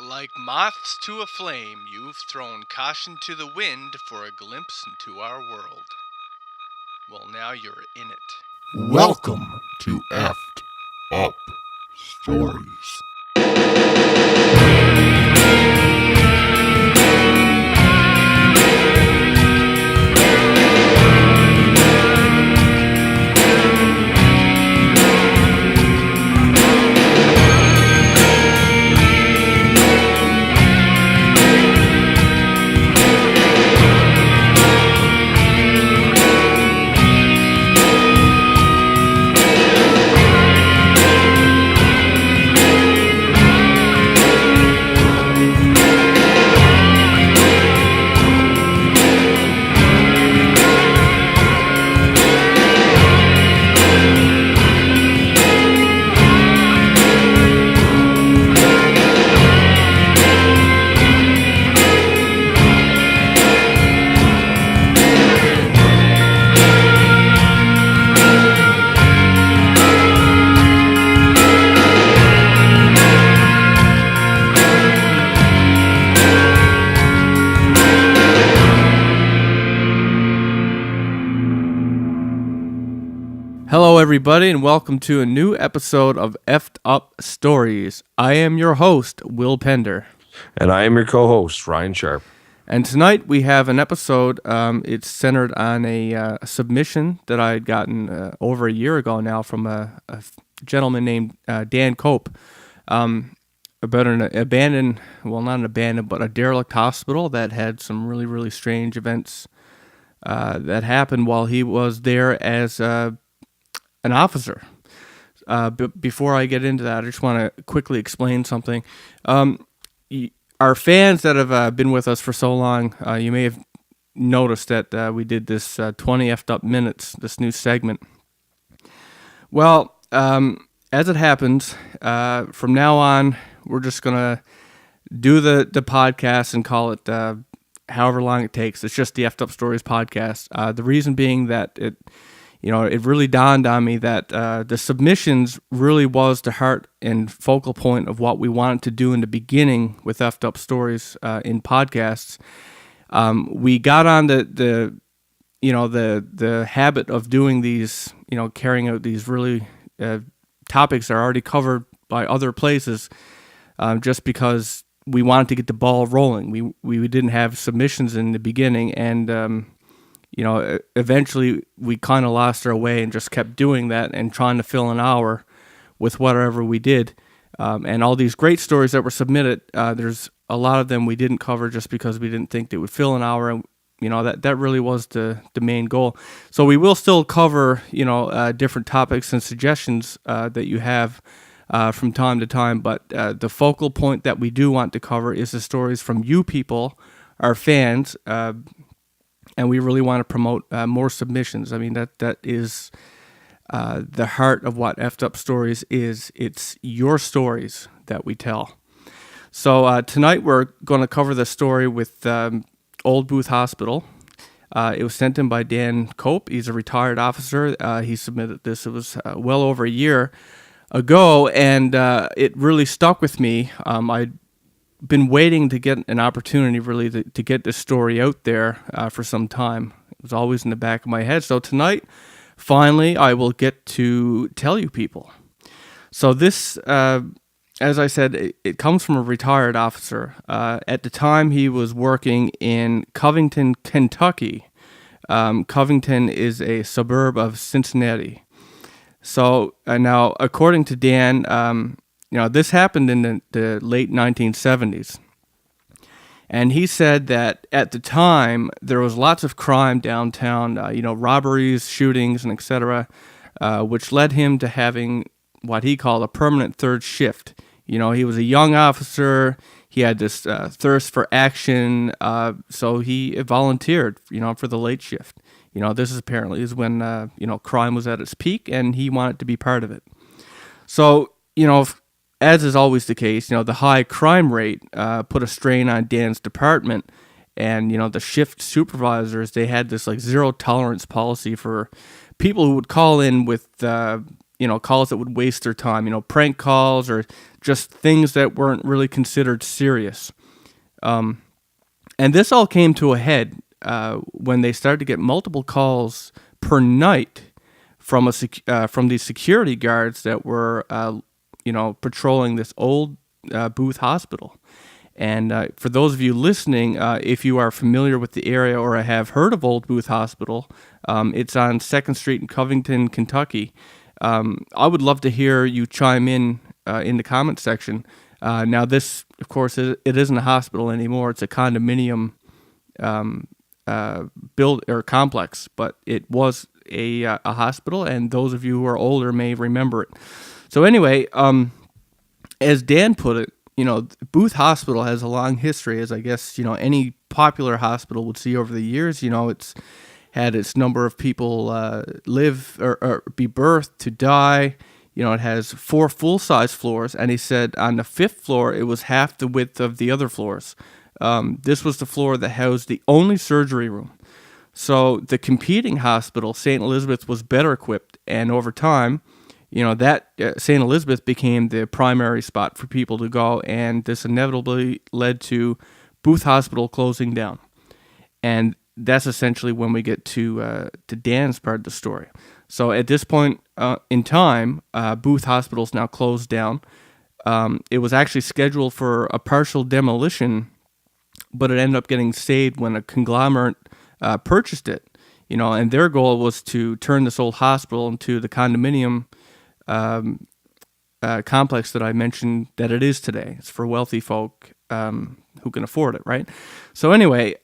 Like moths to a flame, you've thrown caution to the wind for a glimpse into our world. Well, now you're in it. Welcome to Effed Up Stories. Hello, everybody, and welcome to a new episode of Effed Up Stories. I am your host, Will Pender. And I am your co-host, Ryan Sharp. And tonight we have an episode. It's centered on a submission that I had gotten over a year ago now from a gentleman named Dan Cope about an abandoned, well, not an abandoned, but a derelict hospital that had some really, really strange events that happened while he was there as an officer. But before I get into that, I just want to quickly explain something. Our fans that have been with us for so long, you may have noticed that we did this 20 effed up minutes, this new segment. Well, as it happens, from now on, we're just going to do the podcast and call it however long it takes. It's just the Effed Up Stories podcast. The reason being that it really dawned on me that the submissions really was the heart and focal point of what we wanted to do in the beginning with Effed Up Stories in podcasts. We got on the habit of doing these, carrying out these really topics that are already covered by other places, just because we wanted to get the ball rolling. We didn't have submissions in the beginning, and eventually we kind of lost our way and just kept doing that and trying to fill an hour with whatever we did. And all these great stories that were submitted, there's a lot of them we didn't cover just because we didn't think they would fill an hour. And, that really was the main goal. So we will still cover, different topics and suggestions that you have from time to time. But the focal point that we do want to cover is the stories from you people, our fans, and we really want to promote more submissions. I mean, that is the heart of what Effed Up Stories is. It's your stories that we tell. So tonight we're going to cover the story with Old Booth Hospital. It was sent in by Dan Cope. He's a retired officer. He submitted this. It was well over a year ago, and it really stuck with me. I'd been waiting to get an opportunity really to get this story out there for some time. It was always in the back of my head. So tonight, finally, I will get to tell you people. So this, as I said, it comes from a retired officer. At the time, he was working in Covington, Kentucky. Covington is a suburb of Cincinnati. So now, according to Dan, this happened in the late 1970s. And he said that at the time, there was lots of crime downtown, robberies, shootings, and etc., which led him to having what he called a permanent third shift. He was a young officer. He had this thirst for action, so he volunteered, for the late shift. This is apparently when, crime was at its peak, and he wanted to be part of it. So, as is always the case, the high crime rate put a strain on Dan's department, and the shift supervisors, they had this zero tolerance policy for people who would call in with calls that would waste their time, prank calls or just things that weren't really considered serious. And this all came to a head when they started to get multiple calls per night from these security guards that were, patrolling this old Booth Hospital. And for those of you listening, if you are familiar with the area or have heard of Old Booth Hospital, it's on 2nd Street in Covington, Kentucky. I would love to hear you chime in the comment section. Now, this, of course, it isn't a hospital anymore. It's a condominium build or complex, but it was a hospital, and those of you who are older may remember it. So anyway, as Dan put it, Booth Hospital has a long history, as I guess, any popular hospital would see over the years. It's had its number of people live or be birthed to die. It has 4 full-size floors, and he said on the 5th floor, it was half the width of the other floors. This was the floor that housed the only surgery room. So the competing hospital, St. Elizabeth, was better equipped, and over time, that St. Elizabeth became the primary spot for people to go, and this inevitably led to Booth Hospital closing down. And that's essentially when we get to Dan's part of the story. So at this point in time, Booth Hospital is now closed down. It was actually scheduled for a partial demolition, but it ended up getting saved when a conglomerate purchased it. And their goal was to turn this old hospital into the condominium complex that I mentioned that it is today. It's for wealthy folk who can afford it, right? So anyway,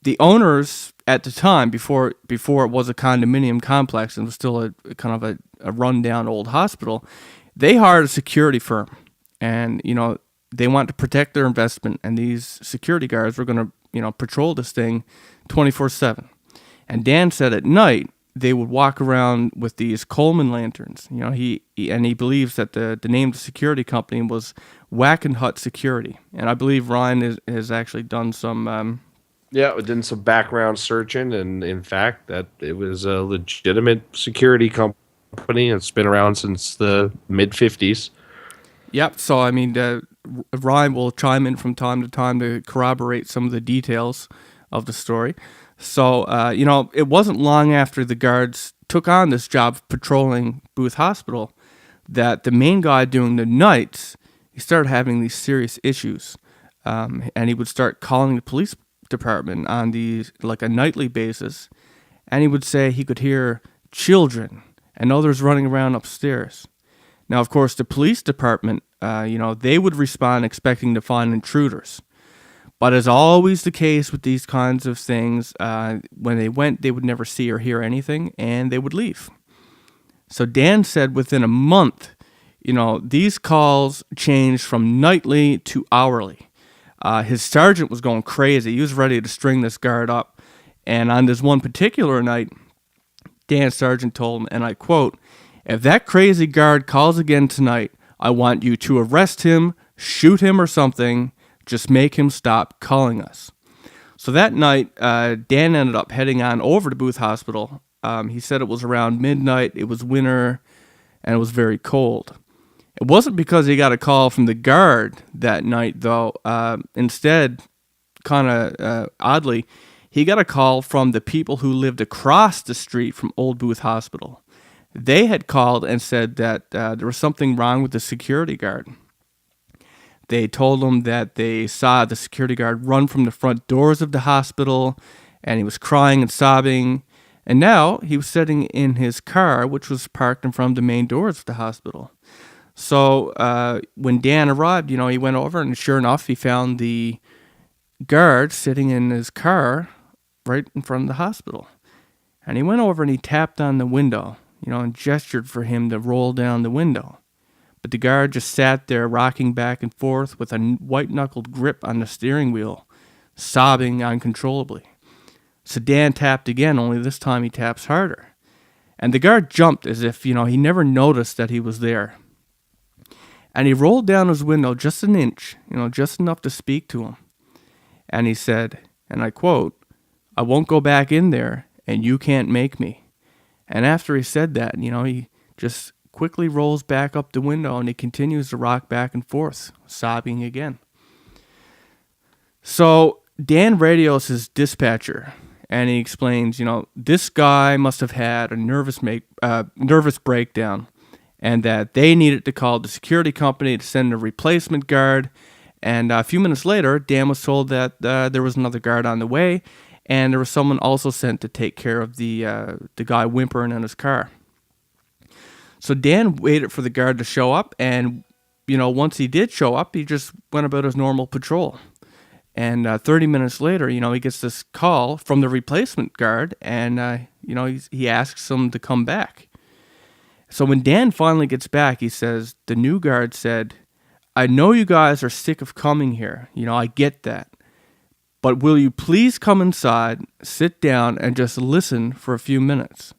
the owners at the time, before it was a condominium complex and was still a kind of a rundown old hospital, they hired a security firm, and they wanted to protect their investment, and these security guards were going to patrol this thing 24/7. And Dan said at night they would walk around with these Coleman lanterns. He believes that the name of the security company was Wackenhut Security, and I believe Ryan has actually done some. Yeah, we did some background searching, and in fact, that it was a legitimate security company. It's been around since the mid-50s. Yep. So I mean, Ryan will chime in from time to time to corroborate some of the details of the story. So it wasn't long after the guards took on this job of patrolling Booth Hospital that the main guy doing the nights, he started having these serious issues, and he would start calling the police department on a nightly basis, and he would say he could hear children and others running around upstairs. Now, of course, the police department, they would respond expecting to find intruders. But as always the case with these kinds of things, when they went, they would never see or hear anything, and they would leave. So Dan said within a month, these calls changed from nightly to hourly. His sergeant was going crazy. He was ready to string this guard up. And on this one particular night, Dan's sergeant told him, and I quote, "If that crazy guard calls again tonight, I want you to arrest him, shoot him or something. Just make him stop calling us." So that night, Dan ended up heading on over to Booth Hospital. He said it was around midnight, it was winter, and it was very cold. It wasn't because he got a call from the guard that night, though. Instead, kind of oddly, he got a call from the people who lived across the street from Old Booth Hospital. They had called and said that there was something wrong with the security guard. They told him that they saw the security guard run from the front doors of the hospital, and he was crying and sobbing. And now he was sitting in his car, which was parked in front of the main doors of the hospital. So when Dan arrived, he went over, and sure enough, he found the guard sitting in his car right in front of the hospital. And he went over and he tapped on the window, and gestured for him to roll down the window. But the guard just sat there rocking back and forth with a white-knuckled grip on the steering wheel, sobbing uncontrollably. So Dan tapped again, only this time he taps harder. And the guard jumped as if, he never noticed that he was there. And he rolled down his window just an inch, just enough to speak to him. And he said, and I quote, "I won't go back in there, and you can't make me." And after he said that, he just quickly rolls back up the window and he continues to rock back and forth, sobbing again. So Dan radios his dispatcher and he explains, this guy must have had a nervous breakdown and that they needed to call the security company to send a replacement guard. And a few minutes later, Dan was told that there was another guard on the way, and there was someone also sent to take care of the guy whimpering in his car. So Dan waited for the guard to show up, and once he did show up, he just went about his normal patrol. And 30 minutes later, he gets this call from the replacement guard, and he asks him to come back. So when Dan finally gets back, he says, the new guard said, I know you guys are sick of coming here. I get that. But will you please come inside, sit down, and just listen for a few minutes?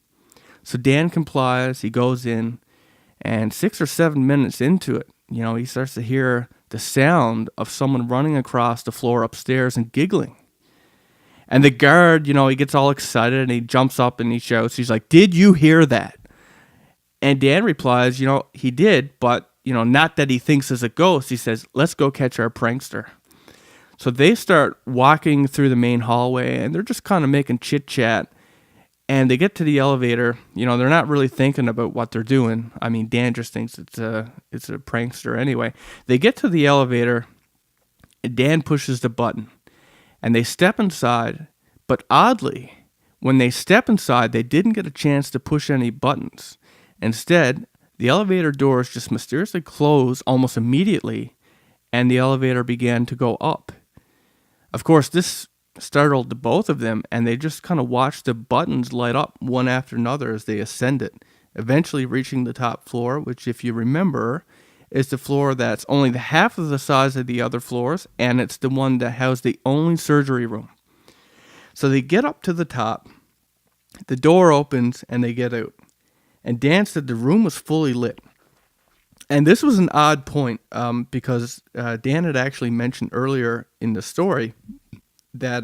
So Dan complies. He goes in, and 6 or 7 minutes into it, he starts to hear the sound of someone running across the floor upstairs and giggling. And the guard, he gets all excited, and he jumps up and he shouts. He's like, did you hear that? And Dan replies, he did, but, not that he thinks it's a ghost. He says, let's go catch our prankster. So they start walking through the main hallway, and they're just kind of making chit-chat. And they get to the elevator. They're not really thinking about what they're doing. I mean, Dan just thinks it's a prankster anyway. They get to the elevator, and Dan pushes the button. And they step inside, but oddly, when they step inside, they didn't get a chance to push any buttons. Instead, the elevator doors just mysteriously closed almost immediately, and the elevator began to go up. Of course, this startled the both of them, and they just kind of watched the buttons light up one after another as they ascended, eventually reaching the top floor, which, if you remember, is the floor that's only the half of the size of the other floors, and it's the one that housed the only surgery room. So they get up to the top, the door opens, and they get out. And Dan said the room was fully lit. And this was an odd point because Dan had actually mentioned earlier in the story that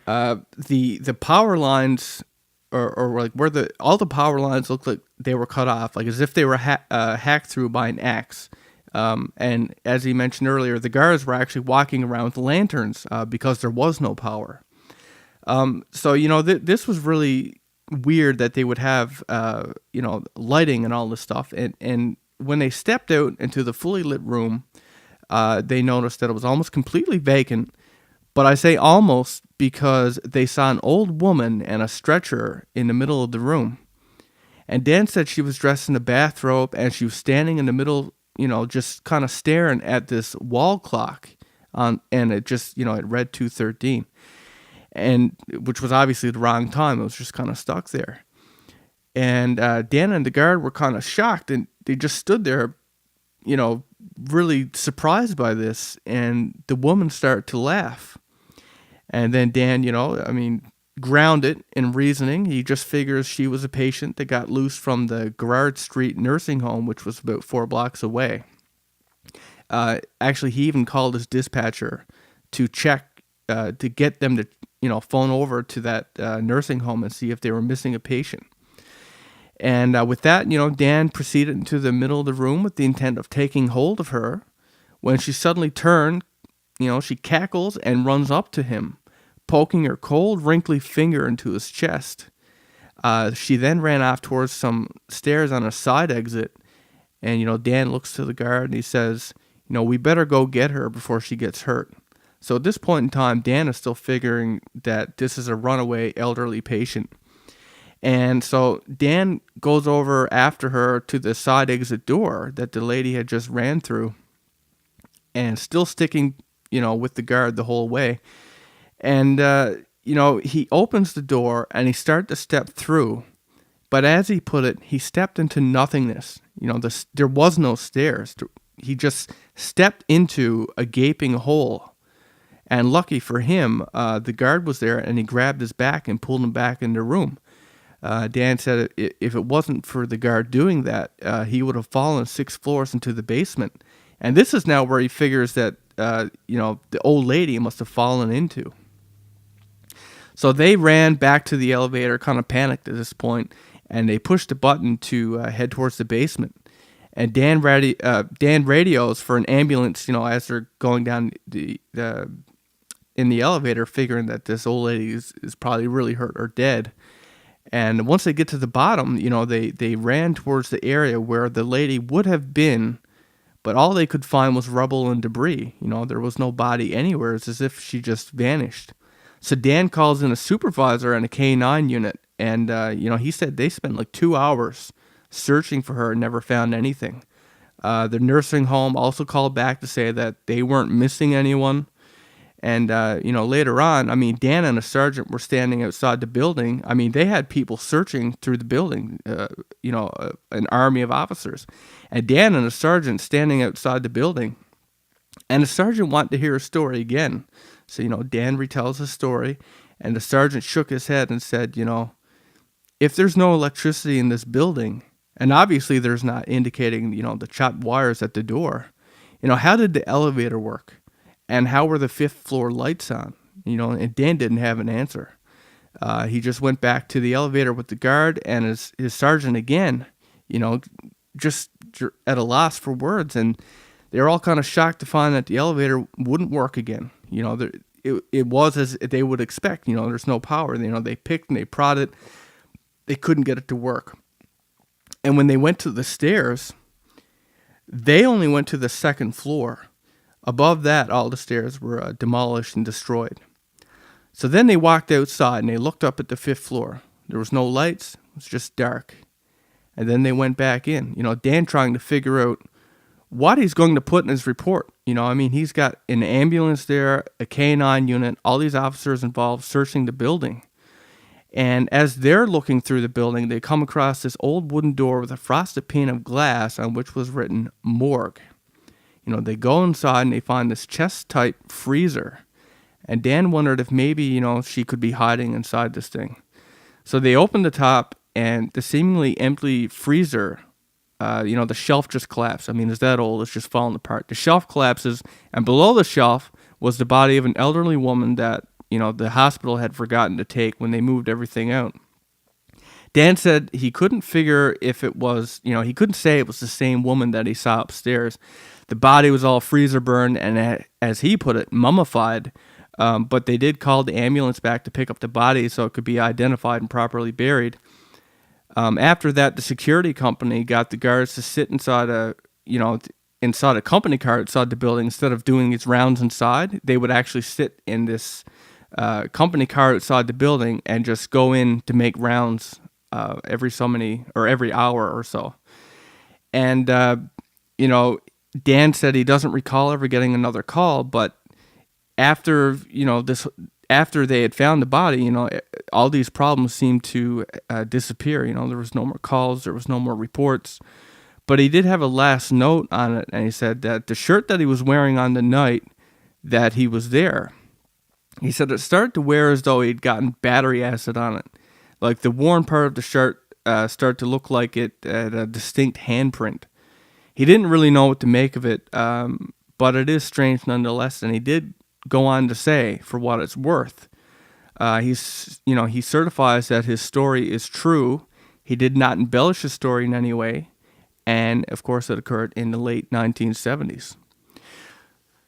the power lines or like where all the power lines looked like they were cut off, like as if they were hacked through by an axe. And as he mentioned earlier, the guards were actually walking around with lanterns because there was no power. So this was really weird that they would have lighting and all this stuff, and when they stepped out into the fully lit room, they noticed that it was almost completely vacant. But I say almost because they saw an old woman and a stretcher in the middle of the room, and Dan said she was dressed in a bathrobe and she was standing in the middle, just kind of staring at this wall clock and it just it read 2:13. And which was obviously the wrong time. It was just kind of stuck there. And Dan and the guard were kind of shocked, and they just stood there, really surprised by this. And the woman started to laugh. And then Dan, grounded in reasoning, he just figures she was a patient that got loose from the Gerrard Street nursing home, which was about 4 blocks away. Actually, he even called his dispatcher to check, to get them to phone over to that nursing home and see if they were missing a patient. And with that, Dan proceeded into the middle of the room with the intent of taking hold of her. When she suddenly turned, she cackles and runs up to him, poking her cold, wrinkly finger into his chest. She then ran off towards some stairs on a side exit. And, Dan looks to the guard and he says, we better go get her before she gets hurt. So at this point in time, Dan is still figuring that this is a runaway elderly patient. And so Dan goes over after her to the side exit door that the lady had just ran through, and still sticking, with the guard the whole way. And, he opens the door and he starts to step through. But as he put it, he stepped into nothingness. There was no stairs. He just stepped into a gaping hole. And lucky for him, the guard was there, and he grabbed his back and pulled him back in the room. Dan said if it wasn't for the guard doing that, he would have fallen 6 floors into the basement. And this is now where he figures that, the old lady must have fallen into. So they ran back to the elevator, kind of panicked at this point, and they pushed the button to head towards the basement. And Dan radios for an ambulance, as they're going down in the elevator, figuring that this old lady is probably really hurt or dead. And once they get to the bottom, they ran towards the area where the lady would have been, but all they could find was rubble and debris. There was no body anywhere. It's as if she just vanished. So Dan calls in a supervisor and a K-9 unit, and he said they spent like 2 hours searching for her and never found anything. The nursing home also called back to say that they weren't missing anyone. And, later on, Dan and a sergeant were standing outside the building. They had people searching through the building, an army of officers. And Dan and a sergeant standing outside the building. And the sergeant wanted to hear a story again. So, Dan retells his story. And the sergeant shook his head and said, if there's no electricity in this building, and obviously there's not, indicating, the chopped wires at the door, how did the elevator work? And how were the 5th floor lights on? And Dan didn't have an answer. He just went back to the elevator with the guard and his sergeant again, just at a loss for words. And they were all kind of shocked to find that the elevator wouldn't work again. It was as they would expect. There's no power. They picked and they prodded. They couldn't get it to work. And when they went to the stairs, they only went to the 2nd floor. Above that, all the stairs were demolished and destroyed. So then they walked outside and they looked up at the 5th floor. There was no lights. It was just dark. And then they went back in. Dan trying to figure out what he's going to put in his report. He's got an ambulance there, a K-9 unit, all these officers involved searching the building. And as they're looking through the building, they come across this old wooden door with a frosted pane of glass on which was written morgue. They go inside and they find this chest-type freezer. And Dan wondered if maybe, she could be hiding inside this thing. So they open the top, and the seemingly empty freezer, the shelf just collapsed. It's that old, it's just falling apart. The shelf collapses, and below the shelf was the body of an elderly woman that, the hospital had forgotten to take when they moved everything out. Dan said he couldn't figure if it was, he couldn't say it was the same woman that he saw upstairs. The body was all freezer burned and, as he put it, mummified. But they did call the ambulance back to pick up the body so it could be identified and properly buried. After that, the security company got the guards to sit inside a company car outside the building. Instead of doing its rounds inside, they would actually sit in this company car outside the building and just go in to make rounds every hour or so. And, Dan said he doesn't recall ever getting another call, but after they had found the body, all these problems seemed to disappear. There was no more calls, there was no more reports. But he did have a last note on it, and he said that the shirt that he was wearing on the night that he was there, he said it started to wear as though he'd gotten battery acid on it. Like the worn part of the shirt started to look like it had a distinct handprint. He didn't really know what to make of it, but it is strange nonetheless. And he did go on to say, for what it's worth, he certifies that his story is true. He did not embellish his story in any way, and of course, it occurred in the late 1970s.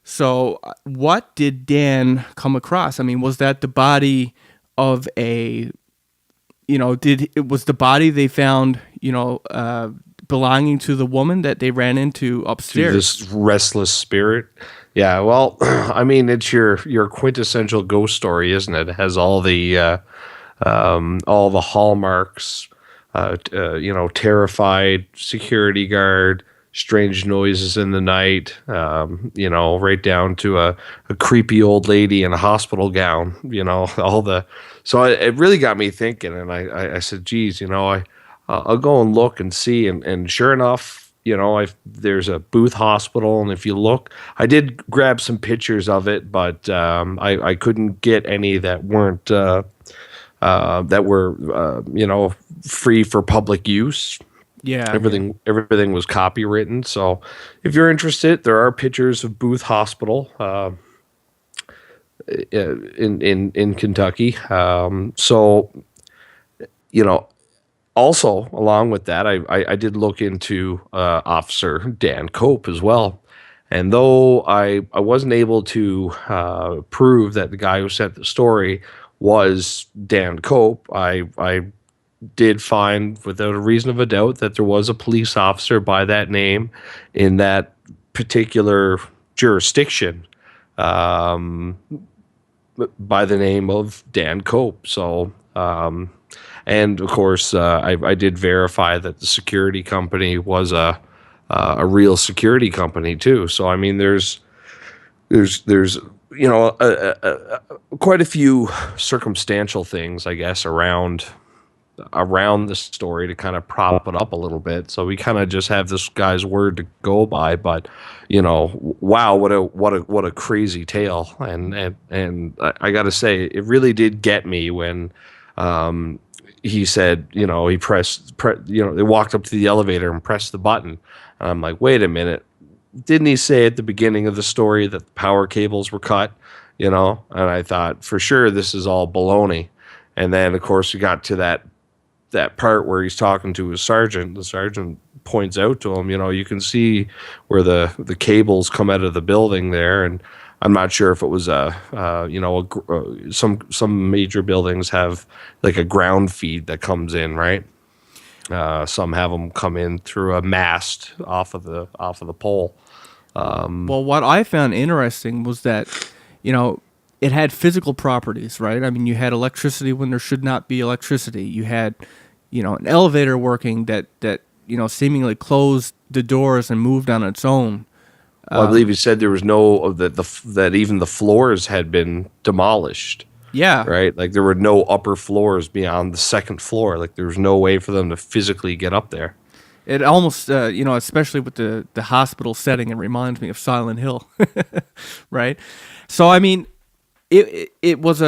So, what did Dan come across? Was that the body of was the body they found, belonging to the woman that they ran into upstairs? This restless spirit. Yeah, well, it's your quintessential ghost story, isn't it? It has all the hallmarks. Terrified security guard, strange noises in the night. Right down to a creepy old lady in a hospital gown. So it really got me thinking, and I said, geez, I'll go and look and see, and sure enough, there's a Booth Hospital, and if you look, I did grab some pictures of it, but I couldn't get any that weren't that were free for public use. Yeah, everything was copywritten. So if you're interested, there are pictures of Booth Hospital in Kentucky. So Also, along with that, I did look into Officer Dan Cope as well. And though I wasn't able to prove that the guy who sent the story was Dan Cope, I did find without a reason of a doubt that there was a police officer by that name in that particular jurisdiction, um, by the name of Dan Cope. So, and of course, I did verify that the security company was a real security company too. So I mean, there's quite a few circumstantial things, I guess, around the story to kind of prop it up a little bit. So we kind of just have this guy's word to go by. But wow, what a crazy tale. And I got to say, it really did get me when he said, he they walked up to the elevator and pressed the button. And I'm like, wait a minute. Didn't he say at the beginning of the story that the power cables were cut? And I thought, for sure, this is all baloney. And then, of course, we got to that part where he's talking to his sergeant. The sergeant points out to him, you can see where the cables come out of the building there. And I'm not sure if it was some major buildings have like a ground feed that comes in, right? Some have them come in through a mast off of the pole. Well, what I found interesting was that, it had physical properties, right? I mean, you had electricity when there should not be electricity. You had, an elevator working that seemingly closed the doors and moved on its own. Well, I believe he said there was that even the floors had been demolished. Yeah. Right? Like there were no upper floors beyond the second floor. Like there was no way for them to physically get up there. It almost, especially with the hospital setting, it reminds me of Silent Hill, right? So, I mean, it was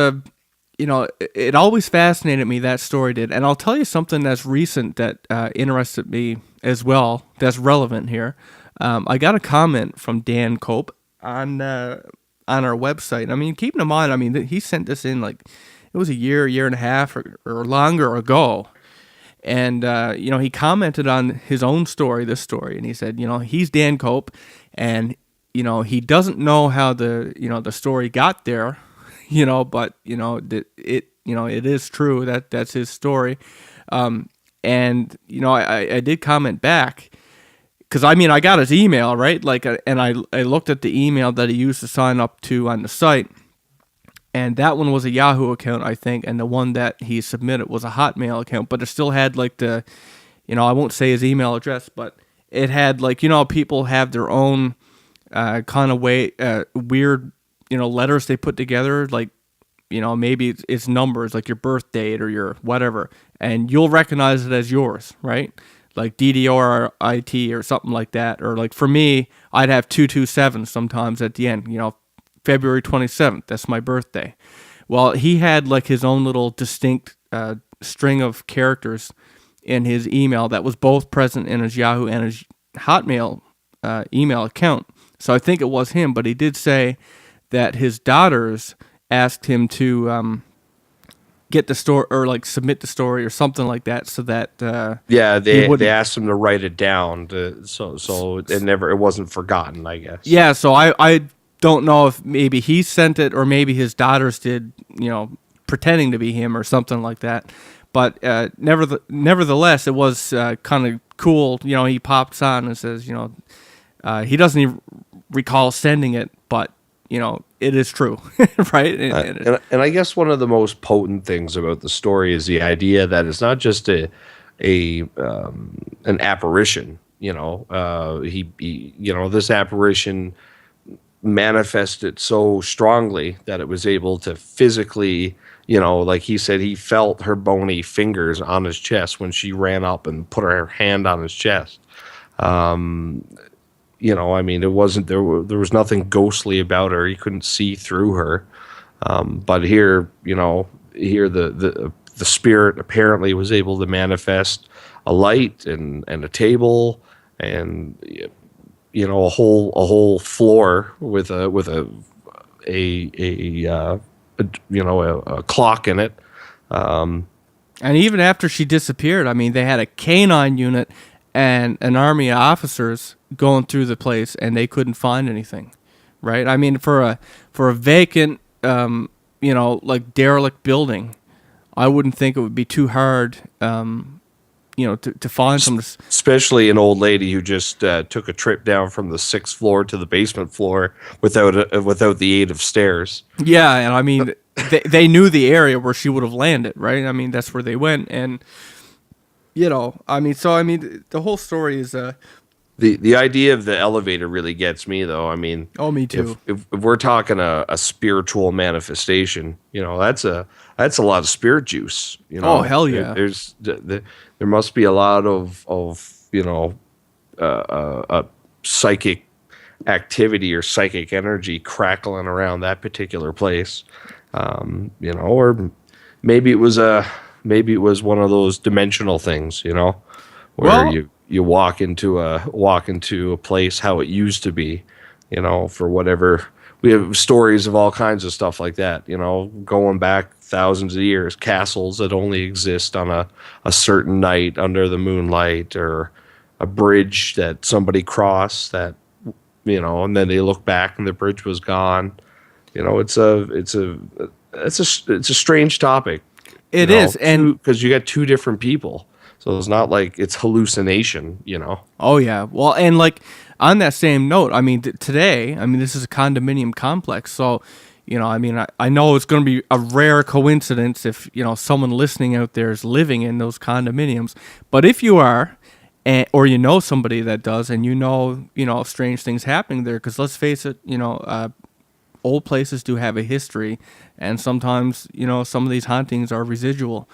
it always fascinated me, that story did. And I'll tell you something that's recent that interested me as well, that's relevant here. I got a comment from Dan Cope on our website. I mean, keeping in mind, he sent this in like, it was a year and a half or longer ago. And, he commented on his own story, this story, and he said, he's Dan Cope, and, he doesn't know how the story got there, but, it is true that that's his story. And, I did comment back, because, I got his email, right? Like, and I looked at the email that he used to sign up to on the site, and that one was a Yahoo account, I think, and the one that he submitted was a Hotmail account, but it still had like I won't say his email address, but it had like, people have their own kind of weird, letters they put together, like, maybe it's numbers, like your birth date or your whatever, and you'll recognize it as yours, right? Like DDRIT or something like that, or like for me, I'd have 227 sometimes at the end, February 27th, that's my birthday. Well, he had like his own little distinct string of characters in his email that was both present in his Yahoo and his Hotmail email account. So I think it was him, but he did say that his daughters asked him to get the story or like submit the story or something like that, so that they asked him to write it down so it wasn't forgotten, I guess. Yeah, so I don't know if maybe he sent it or maybe his daughters did, pretending to be him or something like that. But nevertheless, it was kind of cool. He pops on and says, he doesn't even recall sending it, but, it is true, right? And I guess one of the most potent things about the story is the idea that it's not just an apparition. This apparition manifested so strongly that it was able to physically, like he said, he felt her bony fingers on his chest when she ran up and put her hand on his chest. It wasn't there was nothing ghostly about her. You couldn't see through her. But here, the spirit apparently was able to manifest a light and a table and a whole floor with a clock in it. And even after she disappeared, I mean, they had a canine unit and an army of officers going through the place, and they couldn't find anything, right? I mean, for a vacant, like derelict building, I wouldn't think it would be too hard, to find some. Especially an old lady who just took a trip down from the 6th floor to the basement floor without the aid of stairs. Yeah, and I mean, they knew the area where she would have landed, right? I mean, that's where they went, and the whole story is. The idea of the elevator really gets me, though. I mean, Oh, me too. If we're talking a spiritual manifestation, that's a lot of spirit juice. Oh, hell yeah. There must be a lot of psychic activity or psychic energy crackling around that particular place. Or maybe it was one of those dimensional things, where Well, you walk into a place how it used to be, for whatever. We have stories of all kinds of stuff like that, going back thousands of years, castles that only exist on a certain night under the moonlight, or a bridge that somebody crossed that, and then they look back and the bridge was gone. It's a strange topic. it is, and because you got two different people. So it's not like it's hallucination, oh yeah. Well, and like on that same note, I mean, today, I mean, this is a condominium complex, so I know it's going to be a rare coincidence if someone listening out there is living in those condominiums. But if you are, or somebody that does, and strange things happening there, because let's face it, old places do have a history, and sometimes some of these hauntings are residual.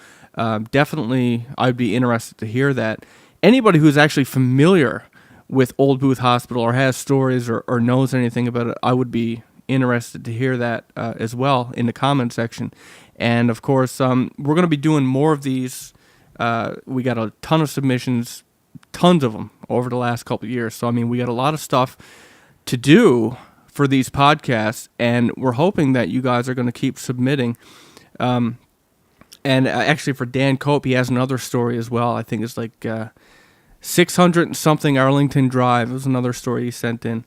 Definitely, I'd be interested to hear that. Anybody who's actually familiar with Old Booth Hospital or has stories or knows anything about it, I would be interested to hear that as well in the comment section. And of course, we're going to be doing more of these. We got a ton of submissions, tons of them over the last couple of years. So, I mean, we got a lot of stuff to do for these podcasts, and we're hoping that you guys are going to keep submitting. And actually, for Dan Cope, he has another story as well. I think it's like 600 and something Arlington Drive. It was another story he sent in.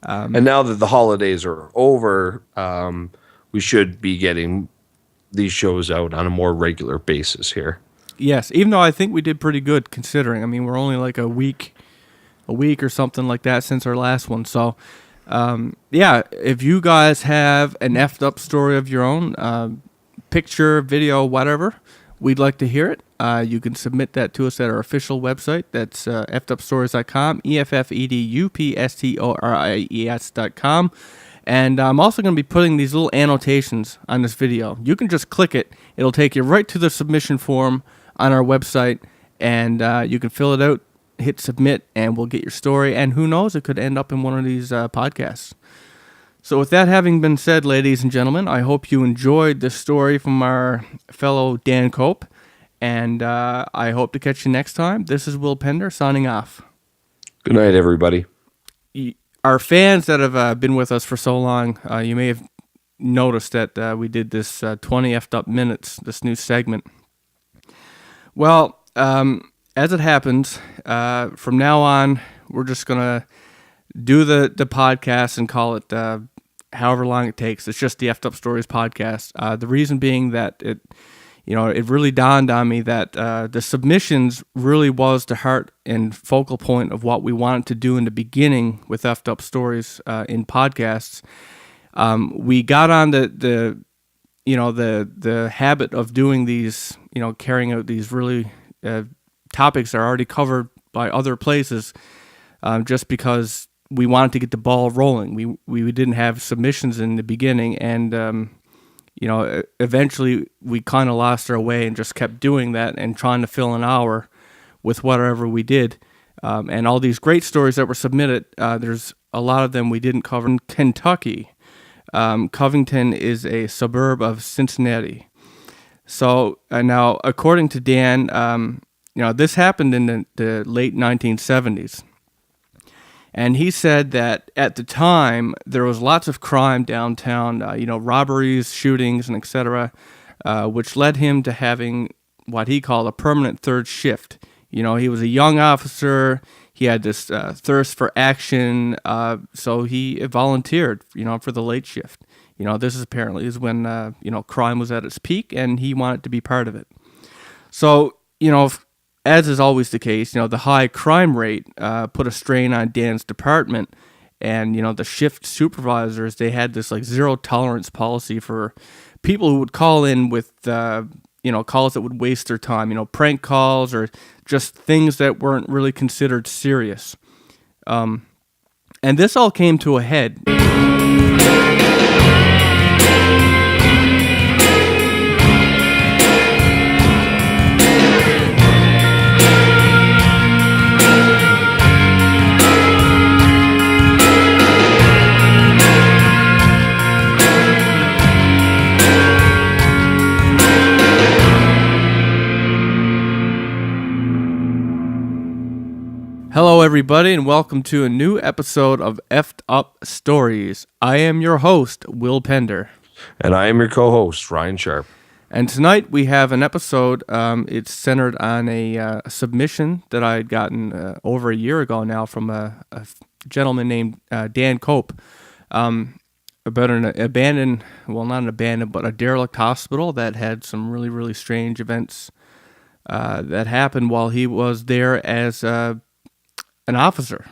And now that the holidays are over, we should be getting these shows out on a more regular basis here. Yes, even though I think we did pretty good considering. I mean, we're only like a week or something like that since our last one. So, if you guys have an effed up story of your own, picture, video, whatever, we'd like to hear it. You can submit that to us at our official website. That's effedupstories.com, effedupstories.com. And I'm also going to be putting these little annotations on this video. You can just click it. It'll take you right to the submission form on our website, and you can fill it out, hit submit, and we'll get your story. And who knows, it could end up in one of these podcasts. So with that having been said, ladies and gentlemen, I hope you enjoyed this story from our fellow Dan Cope, and I hope to catch you next time. This is Will Pender signing off. Good night, everybody. Our fans that have been with us for so long, you may have noticed that we did this 20 effed up minutes, this new segment. Well, as it happens, from now on, we're just going to do the podcast and call it however long it takes. It's just the Effed Up Stories podcast. The reason being that it really dawned on me that the submissions really was the heart and focal point of what we wanted to do in the beginning with Effed Up Stories in podcasts. We got on the habit of doing these, carrying out these really topics that are already covered by other places, just because we wanted to get the ball rolling. We didn't have submissions in the beginning, and eventually we kind of lost our way and just kept doing that and trying to fill an hour with whatever we did. And all these great stories that were submitted, there's a lot of them we didn't cover. In Kentucky, Covington is a suburb of Cincinnati. So now, according to Dan, this happened in the late 1970s. And he said that at the time, there was lots of crime downtown, robberies, shootings, and etc., which led him to having what he called a permanent third shift. You know, he was a young officer. He had this thirst for action, so he volunteered, you know, for the late shift. You know, this is apparently when, you know, crime was at its peak, and he wanted to be part of it. So, you know, as is always the case, you know, the high crime rate put a strain on Dan's department, and, you know, the shift supervisors, they had this, like, zero tolerance policy for people who would call in with, you know, calls that would waste their time, you know, prank calls or just things that weren't really considered serious. And this all came to a head. Hello, everybody, and welcome to a new episode of Effed Up Stories. I am your host, Will Pender. And I am your co-host, Ryan Sharp. And tonight we have an episode. It's centered on a submission that I had gotten over a year ago now from a gentleman named Dan Cope about an abandoned, well, not an abandoned, but a derelict hospital that had some really, really strange events that happened while he was there as an officer.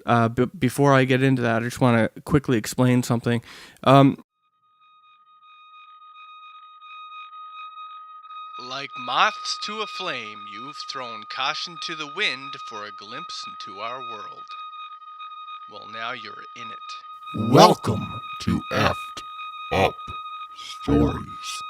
But before I get into that, I just want to quickly explain something. Like moths to a flame, you've thrown caution to the wind for a glimpse into our world. Well, now you're in it. Welcome to Effed Up Stories.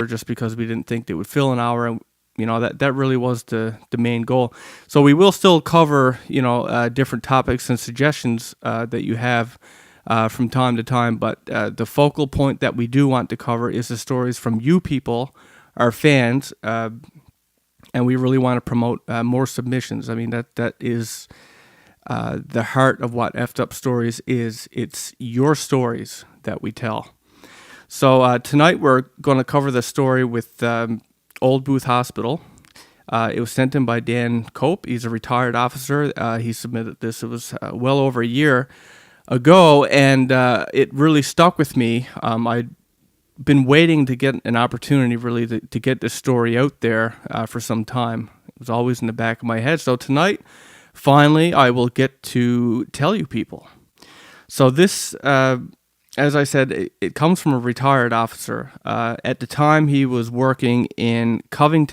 Just because we didn't think it would fill an hour, and you know that really was the main goal. So we will still cover, you know, different topics and suggestions that you have from time to time, but the focal point that we do want to cover is the stories from you people, our fans, and we really want to promote more submissions. I mean, that is the heart of what Effed Up Stories is. It's your stories that we tell. So tonight we're going to cover the story with Old Booth Hospital. It was sent in by Dan Cope. He's a retired officer. He submitted this. It was well over a year ago, and it really stuck with me. I'd been waiting to get an opportunity really to get this story out there for some time. It was always in the back of my head. So tonight, finally, I will get to tell you people. So this... as I said, it comes from a retired officer. At the time, he was working in Covington.